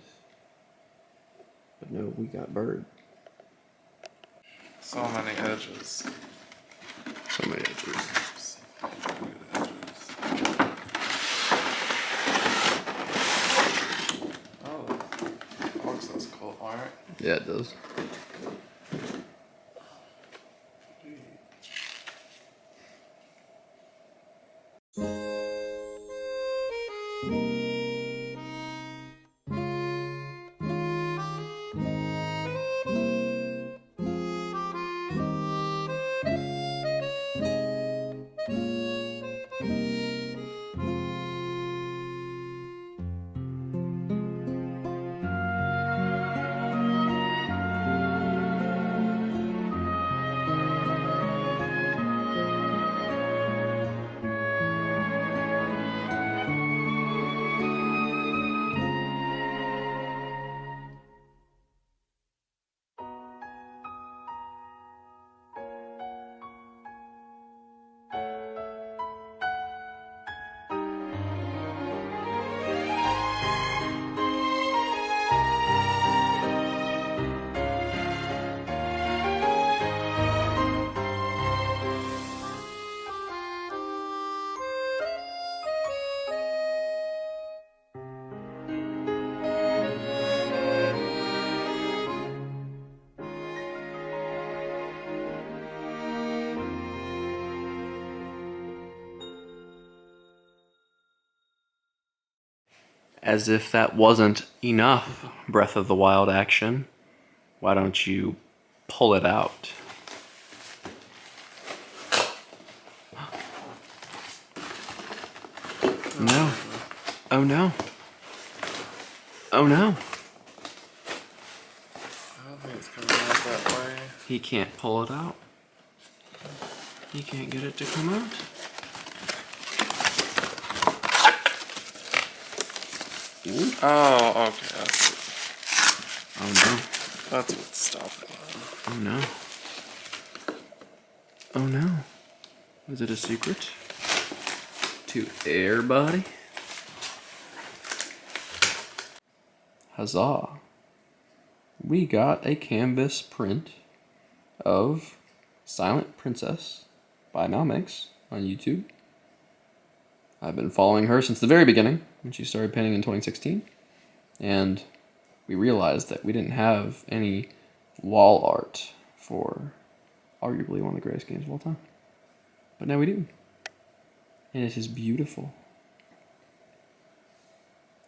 But no, we got Bird. So many edges. So many edges. Oh, the box is cool. Alright. Yeah, it does. As if that wasn't enough Breath of the Wild action, why don't you pull it out? No. Oh no. Oh no. I don't think it's coming out that way. He can't pull it out. He can't get it to come out. Ooh. Oh, okay. Oh no. That's what's stopping it. Oh no. Oh no. Is it a secret? To everybody? Huzzah. We got a canvas print of Silent Princess by Malmix on YouTube. I've been following her since the very beginning, when she started painting in 2016. And we realized that we didn't have any wall art for arguably one of the greatest games of all time. But now we do. And it is beautiful.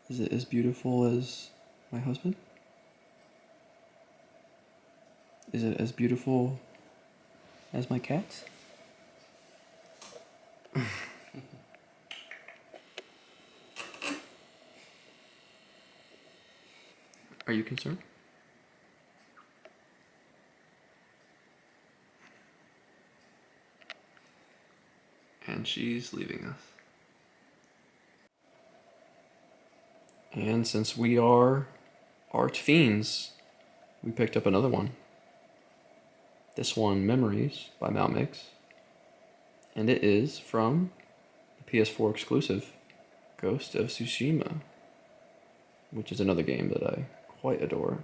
Is it as beautiful as my husband? Is it as beautiful as my cats? Are you concerned? And she's leaving us. And since we are art fiends, we picked up another one. This one, Memories by Malmix. And it is from the PS4 exclusive, Ghost of Tsushima, which is another game that I quite adore.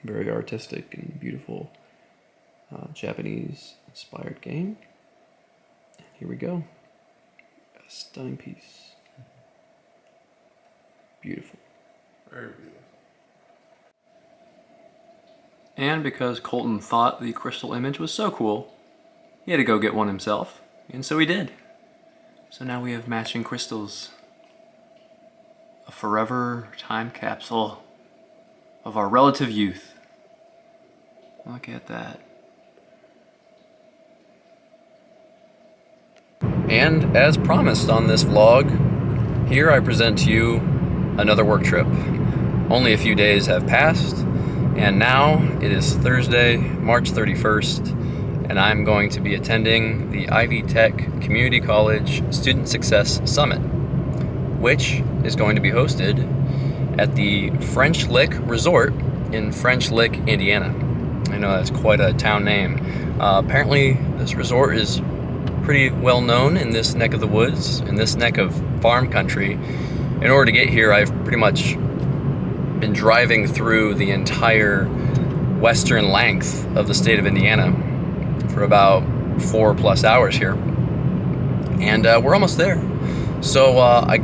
Very artistic and beautiful Japanese-inspired game. And here we go. A stunning piece. Beautiful. Very beautiful. And because Colton thought the crystal image was so cool, he had to go get one himself, and so he did. So now we have matching crystals. A forever time capsule of our relative youth. Look at that. And as promised on this vlog, here I present to you another work trip. Only a few days have passed, and now it is Thursday, March 31st, and I'm going to be attending the Ivy Tech Community College Student Success Summit, which is going to be hosted at the French Lick Resort in French Lick, Indiana. I know that's quite a town name. Apparently this resort is pretty well known in this neck of the woods, in this neck of farm country. In order to get here, I've pretty much been driving through the entire western length of the state of Indiana for about 4+ hours here. And we're almost there. So I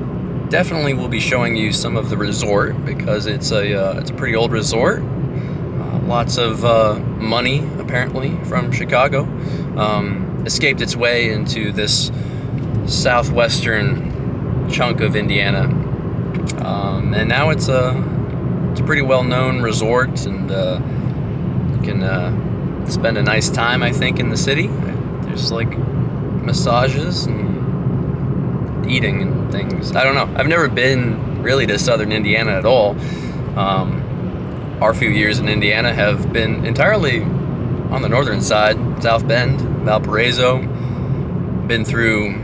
definitely will be showing you some of the resort because it's a pretty old resort. Lots of money, apparently, from Chicago. Escaped its way into this southwestern chunk of Indiana. And now it's a pretty well-known resort, and you can spend a nice time, I think, in the city. There's like massages and eating and things. I don't know. I've never been really to southern Indiana at all. Our few years in Indiana have been entirely on the northern side, South Bend, Valparaiso. Been through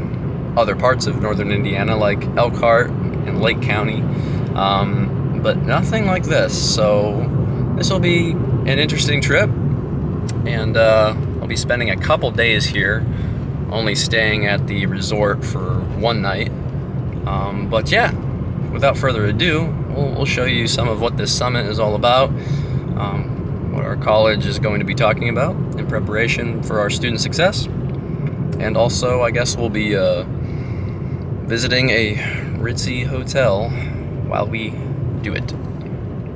other parts of northern Indiana like Elkhart and Lake County, but nothing like this. So this will be an interesting trip, and I'll be spending a couple days here, only staying at the resort for one night. But yeah, without further ado, we'll show you some of what this summit is all about, what our college is going to be talking about in preparation for our student success. And also, I guess we'll be visiting a ritzy hotel while we do it.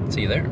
See you there.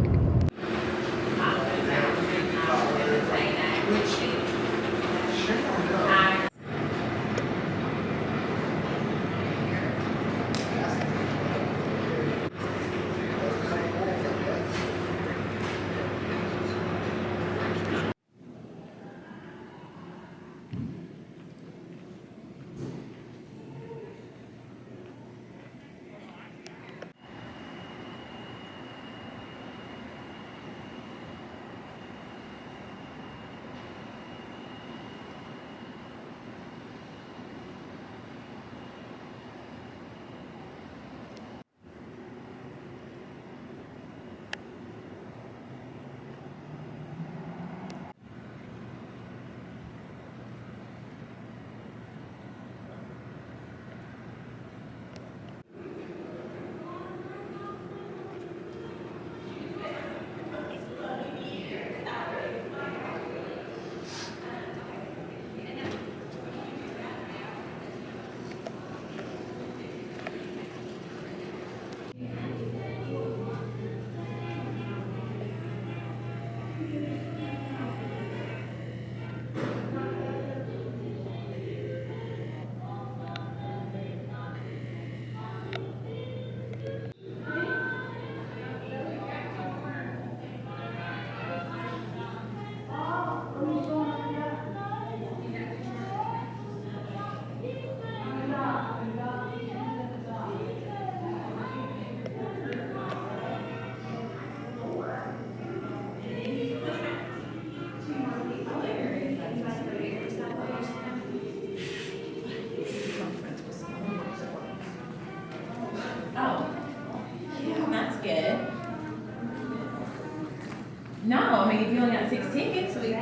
tickets, we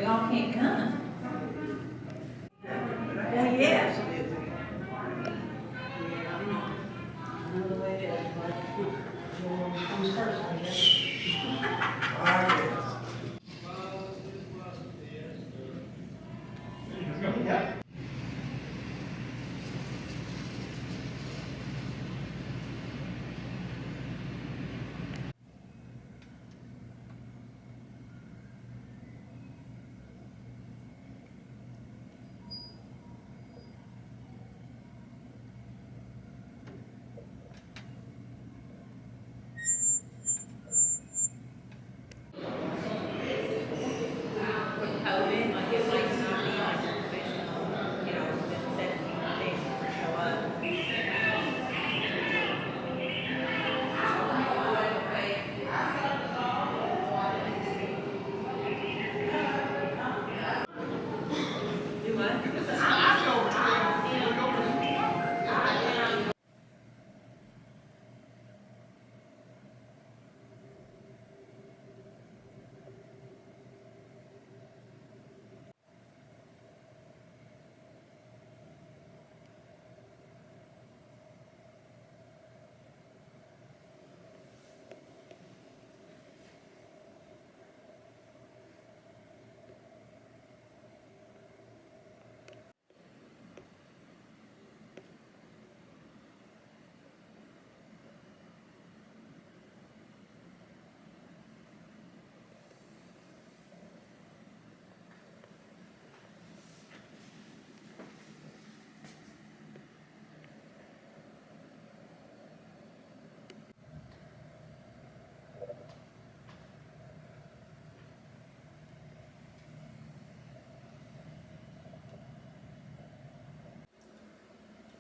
all can't come. Yes.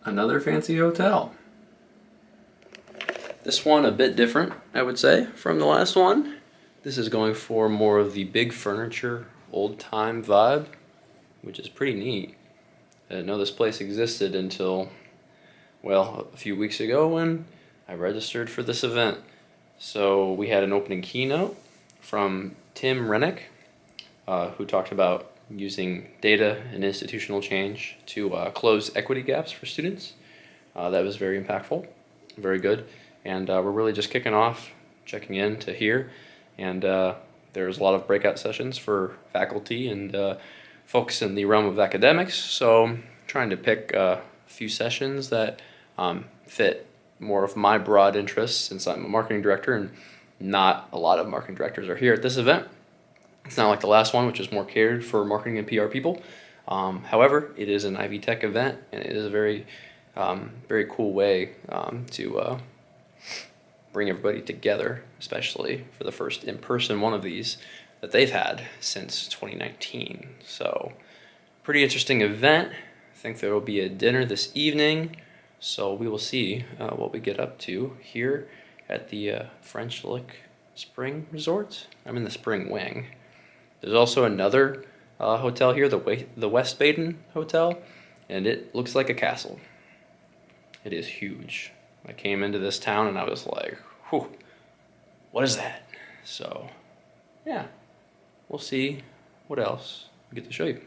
Another fancy hotel. This one a bit different, I would say, from the last one. This is going for more of the big furniture, old-time vibe, which is pretty neat. I didn't know this place existed until, well, a few weeks ago when I registered for this event. So we had an opening keynote from Tim Rennick, who talked about using data and institutional change to close equity gaps for students. That was very impactful, very good. And we're really just kicking off, checking in to hear. And there's a lot of breakout sessions for faculty and folks in the realm of academics. So trying to pick a few sessions that fit more of my broad interests, since I'm a marketing director and not a lot of marketing directors are here at this event. It's not like the last one, which is more catered for marketing and PR people. However, it is an Ivy Tech event, and it is a very, very cool way to bring everybody together, especially for the first in-person one of these that they've had since 2019. So, pretty interesting event. I think there will be a dinner this evening, so we will see what we get up to here at the French Lick Spring Resort. I'm in the spring wing. There's also another hotel here, the West Baden Hotel, and it looks like a castle. It is huge. I came into this town and I was like, whew, what is that? So, yeah, we'll see what else we get to show you.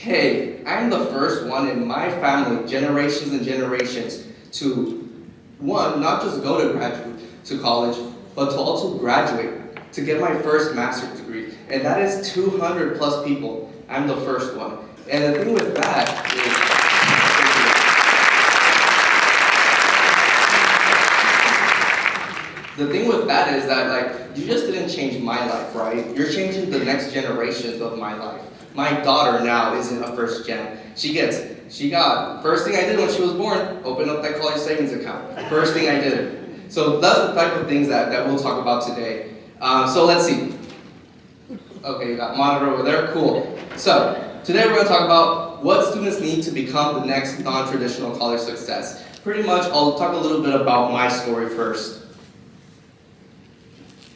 hey, I'm the first one in my family, generations and generations, to one, not just go to college, but to also graduate, to get my first master's degree. And that is 200 plus people. I'm the first one. And the thing with that is that like, you just didn't change my life, right? You're changing the next generations of my life. My daughter now isn't a first gen. She got, first thing I did when she was born, open up that college savings account. First thing I did. So that's the type of things that we'll talk about today. So let's see. Okay, you got monitor over there, cool. So today we're gonna talk about what students need to become the next non-traditional college success. Pretty much, I'll talk a little bit about my story first.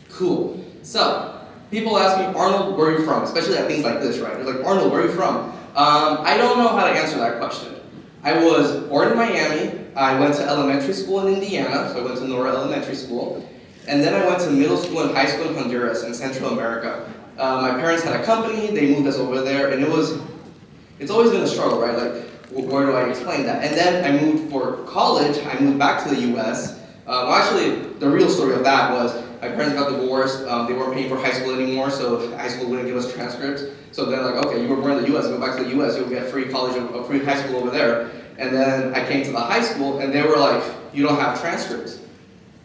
Cool. So, people ask me, Arnold, where are you from? Especially at things like this, right? They're like, Arnold, where are you from? I don't know how to answer that question. I was born in Miami. I went to elementary school in Indiana, so I went to Aurora Elementary School. And then I went to middle school and high school in Honduras in Central America. My parents had a company, they moved us over there, and it's always been a struggle, right? Like, where do I explain that? And then I moved for college, I moved back to the US. Actually, the real story of that was, my parents got divorced, they weren't paying for high school anymore, so high school wouldn't give us transcripts. So they're like, okay, you were born in the US, go back to the US, you'll get free college, free high school over there. And then I came to the high school, and they were like, you don't have transcripts.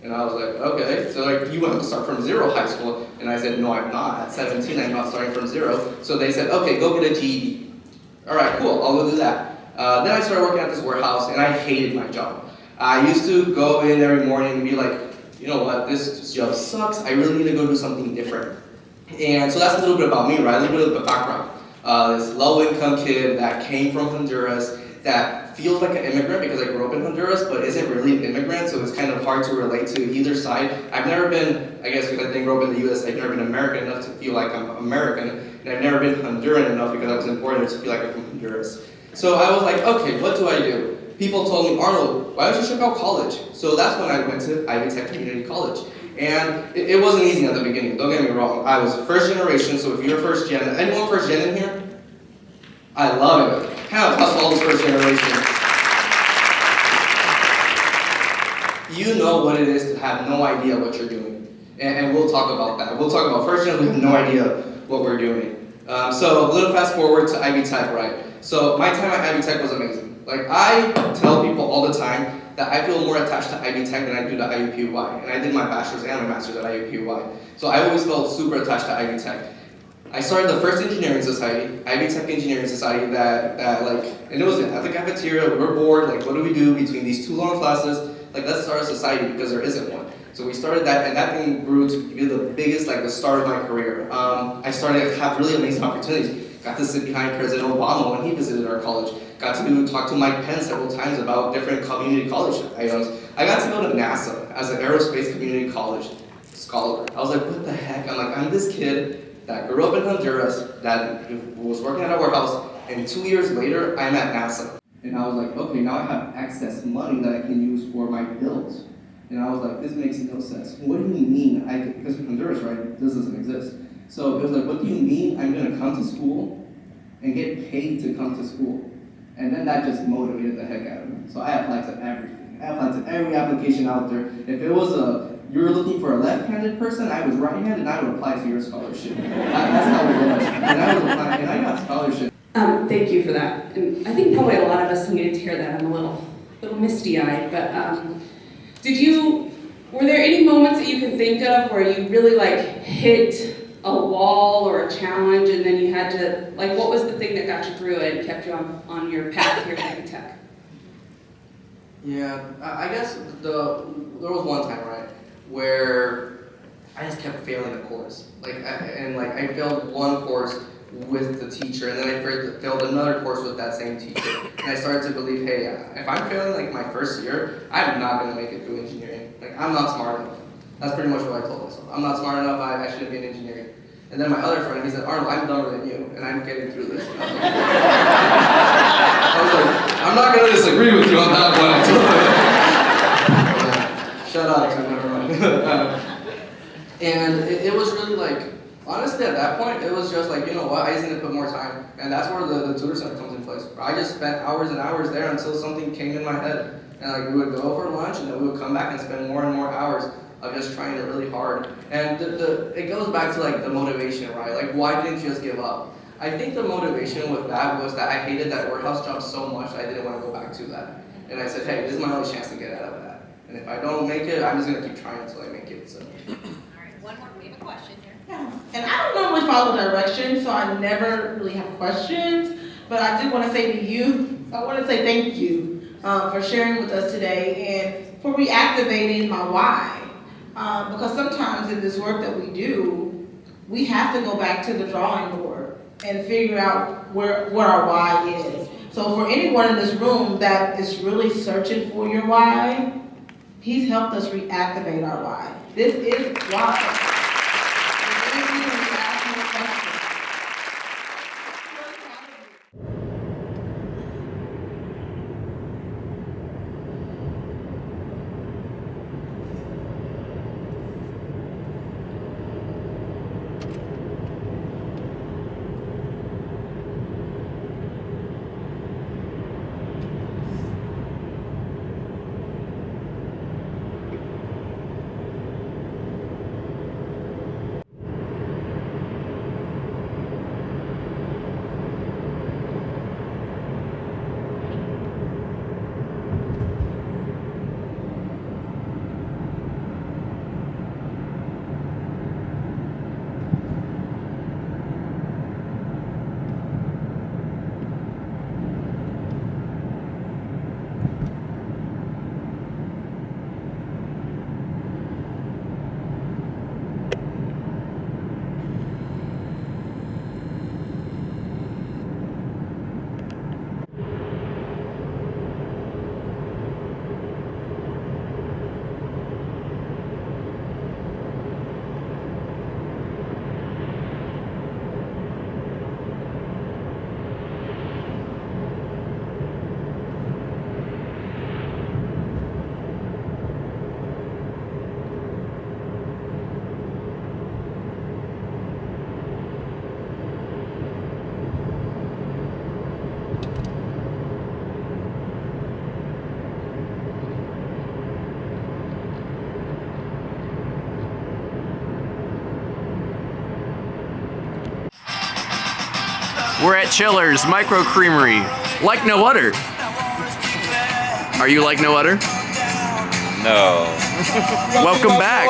And I was like, okay, so like, you have to start from zero high school. And I said, no, I'm not. At 17, I'm not starting from zero. So they said, okay, go get a GED. All right, cool, I'll go do that. Then I started working at this warehouse, and I hated my job. I used to go in every morning and be like, you know what, this job sucks, I really need to go do something different. And so that's a little bit about me, right? A little bit of the background. This low-income kid that came from Honduras that feels like an immigrant because I grew up in Honduras, but isn't really an immigrant, so it's kind of hard to relate to either side. I've never been, I guess because I didn't grow up in the US, I've never been American enough to feel like I'm American, and I've never been Honduran enough because I wasn't born there to feel like I'm from Honduras. So I was like, okay, what do I do? People told me, Arnold, why don't you check out college? So that's when I went to Ivy Tech Community College. And it wasn't easy at the beginning, don't get me wrong. I was first generation, so if you're first gen, anyone first gen in here? I love it. Kind of hustle all this first generation. You know what it is to have no idea what you're doing. And we'll talk about that. We'll talk about first gen, we have no idea what we're doing. So a little fast forward to Ivy Tech, right? So my time at Ivy Tech was amazing. Like, I tell people all the time that I feel more attached to Ivy Tech than I do to IUPUI. And I did my bachelor's and my master's at IUPUI. So I always felt super attached to Ivy Tech. I started the first engineering society, Ivy Tech Engineering Society, that like, and it was at the cafeteria, we were bored, like, what do we do between these two long classes? Like, let's start a society because there isn't one. So we started that, and that thing grew to be the biggest, like, the start of my career. I started to have really amazing opportunities. Got to sit behind President Obama when he visited our college. Got to talk to Mike Pence several times about different community college items. I got to go to NASA as an aerospace community college scholar. I was like, what the heck? I'm this kid that grew up in Honduras, that was working at a warehouse, and 2 years later, I'm at NASA. And I was like, okay, now I have excess money that I can use for my bills. And I was like, this makes no sense. What do you mean? Because in Honduras, right, this doesn't exist. So it was like, what do you mean I'm gonna come to school and get paid to come to school? And then that just motivated the heck out of me. So I applied to everything. I applied to every application out there. If it was you were looking for a left-handed person, I was right-handed, and I would apply to your scholarship. That's how it was. And I was applying, and I got scholarship. Thank you for that. And I think probably a lot of us needed to hear that. I'm a little misty-eyed, but were there any moments that you can think of where you really like hit a wall or a challenge, and then you had to, like, what was the thing that got you through it and kept you on your path here at Ivy Tech? Yeah, I guess there was one time, right, where I just kept failing a course. I failed one course with the teacher, and then I failed another course with that same teacher. And I started to believe, hey, if I'm failing like my first year, I'm not gonna make it through engineering. Like, I'm not smart enough. That's pretty much what I told myself. I'm not smart enough, I shouldn't be in engineering. And then my other friend, he said, Arnold, I'm dumber than you, and I'm getting through this. And I was like, I'm not gonna disagree with you on that one. Shut up, never mind. And it was really like, honestly, at that point, it was just like, you know what, I just need to put more time. And that's where the tutor center comes in place. I just spent hours and hours there until something came in my head. And like, we would go for lunch, and then we would come back and spend more and more hours of just trying it really hard. And it goes back to like the motivation, right? Like, why didn't you just give up? I think the motivation with that was that I hated that warehouse job so much that I didn't want to go back to that. And I said, hey, this is my only chance to get out of that. And if I don't make it, I'm just gonna keep trying until I make it. So. One more, we have a question here. Yeah. And I don't normally follow directions, so I never really have questions. But I do want to say to you, I want to say thank you for sharing with us today and for reactivating my why. Because sometimes in this work that we do, we have to go back to the drawing board and figure out what our why is. So for anyone in this room that is really searching for your why, he's helped us reactivate our why. This is why. We're at Chiller's Micro Creamery, like no other. Are you like no other? No. Welcome back.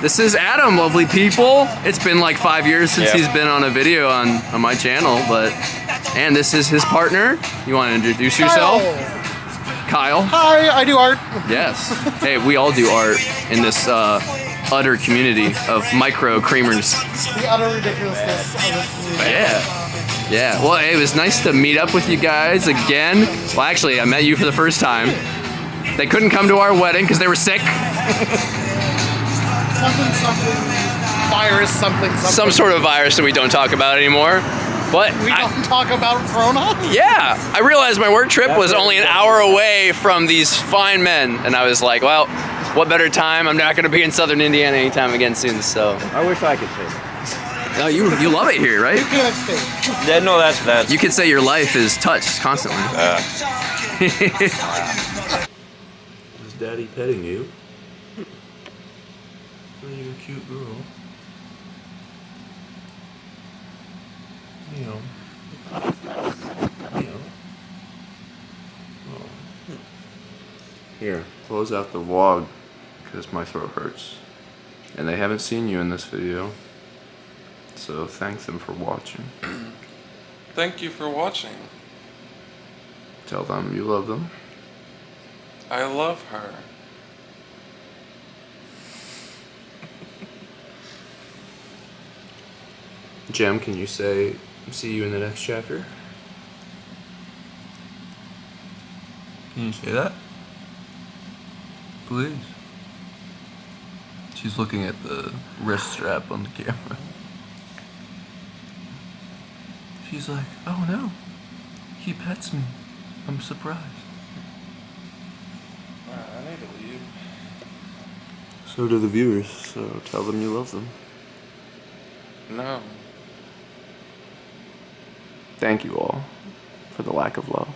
This is Adam, lovely people. It's been like 5 years since he's been on a video on my channel, and this is his partner. You want to introduce yourself? Kyle. Hi, I do art. Yes. Hey, we all do art in this utter community of micro creamers. The utter ridiculousness of this community. Yeah. Yeah, well, it was nice to meet up with you guys again. Well, actually, I met you for the first time. They couldn't come to our wedding because they were sick. Virus, something. Some sort of virus that we don't talk about anymore. But we don't talk about Corona? Yeah, I realized my work trip was only an hour away from these fine men. And I was like, well, what better time? I'm not going to be in Southern Indiana anytime again soon, so. I wish I could say. No, you love it here, right? You can't stay. Yeah, no, that's. You could say your life is touched constantly. Is Daddy petting you? Oh, you're a cute girl. Meow. Meow. Oh. Here, close out the vlog because my throat hurts. And they haven't seen you in this video. So thank them for watching. Thank you for watching. Tell them you love them. I love her. Jem, can you say, see you in the next chapter? Can you say that? Please. She's looking at the wrist strap on the camera. She's like, oh no, he pets me. I'm surprised. Alright, I need to leave. So do the viewers, so tell them you love them. No. Thank you all for the lack of love.